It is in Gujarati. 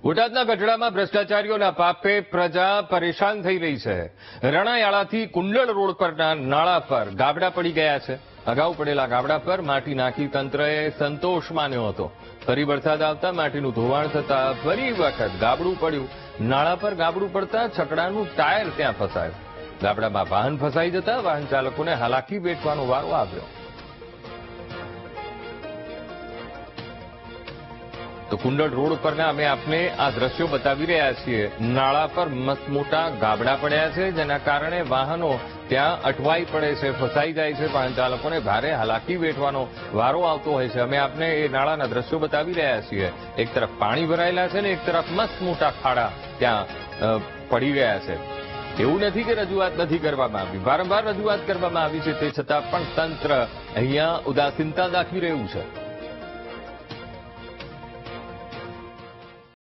બોટાદના ગઢડામાં ભ્રષ્ટાચારીઓના પાપે પ્રજા પરેશાન થઈ રહી છે। રણાયાળાથી કુંડળ રોડ પરના નાળા પર ગાબડા પડી ગયા છે। અગાઉ પડેલા ગાબડા પર માટી નાખી તંત્રએ સંતોષ માન્યો હતો। ફરી વરસાદ આવતા માટીનું ધોવાણ થતા ફરી વખત ગાબડું પડ્યું। નાળા પર ગાબડું પડતા છકડાનું ટાયર ત્યાં ફસાયું। ગાબડામાં વાહન ફસાઈ જતા વાહન ચાલકોને હાલાકી વેઠવાનો વારો આવ્યો। તો કુંડળ રોડ પરના અમે આપને આ દ્રશ્યો બતાવી રહ્યા છીએ। નાળા પર મસ્ત મોટા ગાબડા પડ્યા છે, જેના કારણે વાહનો ત્યાં અટવાઈ પડે છે, ફસાઈ જાય છે। વાહન ચાલકોને ભારે હાલાકી વેઠવાનો વારો આવતો હોય છે। અમે આપને એ નાળાના દ્રશ્યો બતાવી રહ્યા છીએ। એક તરફ પાણી ભરાયેલા છે ને એક તરફ મસ્ત મોટા ખાડા ત્યાં પડી ગયા છે। એવું નથી કે રજૂઆત નથી કરવામાં આવી, વારંવાર રજૂઆત કરવામાં આવી છે, તે છતાં પણ તંત્ર અહીંયા ઉદાસીનતા દાખવી રહ્યું છે।